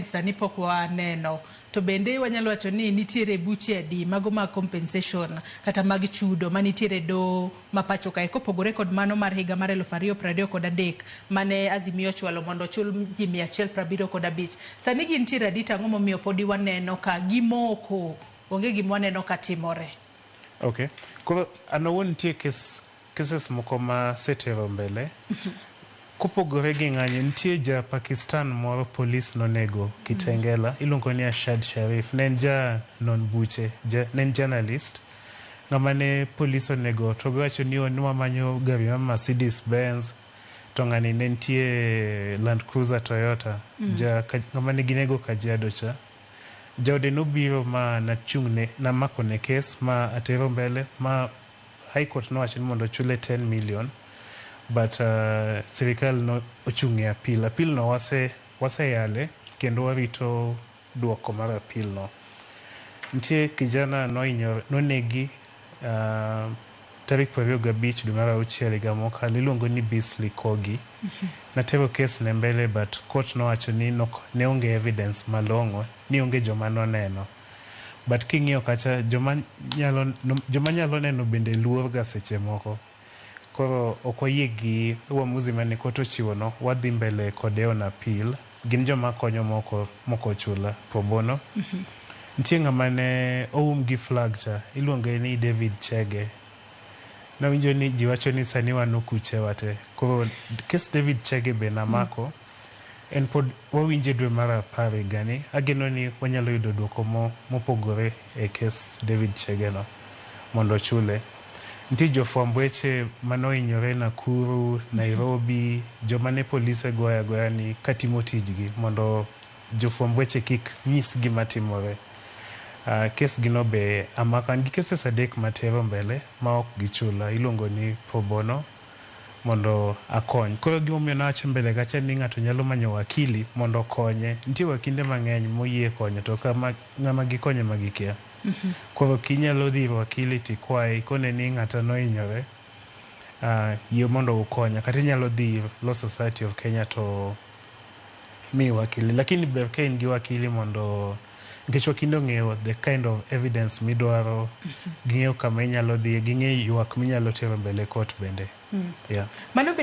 sani pok waneno, to bende wanyalo wacho ni nitiere buche adi mago mag compensation kata mag chudo manitiere do mapacho kae kopogore kod mano mar higa mar 2023 mane Azimio chwalo mondo chul ji 175. Sani gintiere adi tang'o momiyo podi waneno ka gimoko onge gima waneno ka timore? Okay. Koro anawuon nitie cases moko ma setero mbele. Kopogore gi ng'anyo, nitie ja Pakistan moro polis nonego Kitengela, iluongo ni Ashad Sharif. Ne en ja non buche, ne en journalist. Ng'ama ne polis onego to giwacho ni wamanyo gari ma Mercedes Benz, to ng'ani ne nitie Land Cruiser Toyota. Ng'ama ne ginego Kajiado cha. Jaode nobiro ma nachung'ne namako ne kes ma atero mbele ma High Court nowacho ni mondo chule 10 million. But sirikal no ochung'e appeal. Appeal no waseyale kendo warito duoko mar appeal no. Nitie kijana nonegi tarik 25 dwe mar 6 higa mokalo, iluongo ni Beasley Kogi. Natero kes ne mbele but court nowacho ni ne onge evidence malong'o, ni onge joma noneno. But king'iyo kacha joma nyalo neno bende luor ga seche moko. Koro okoyie gi uamuzi mane koto chiwo no, wadhi mbele kode on appeal. Gin joma konyo moko chula pro bono. Nitie ng'ama ne oum gi flag cha, iluonge ni David Chege. Nawinjo ni ji wacho ni sani wan okuche wate. Koro kes David Chege be namako. En pod wawinje dwe mar 10 gani. Ageno ni wanyalo yudo duoko mopogore e kes David Chege no mondo chule. Nitie jofwamb weche manohinyore Nakuru, Nairobi, joma ne polise goya ni katimo tijgi mondo jofwamb weche kik nyis gima timore. Kes gino be amakan gi keses 3 matero mbele ma ok gichula, iluongo ni pro bono mondo akony. Koro gimomiyo nawacho mbele kacha ni ng'ato nyalo manyo wakili mondo konye. Nitie wakinde mang'eny moyie konyo to ng'ama gikonyo magikia. Koro kinyalo dhi wakili tikwaye ikone ni ng'ato nohinyore, yie mondo ukonya, kata inyalo dhi Law Society of Kenya to mi wakili. Lakini ber ka in gi wakili mondo nikech wakinde ong'eyo the kind of evidence midwaro, ging'eyo kama inyalo dhi, ging'eyo ywak minyalo tero mbele court bende. Mano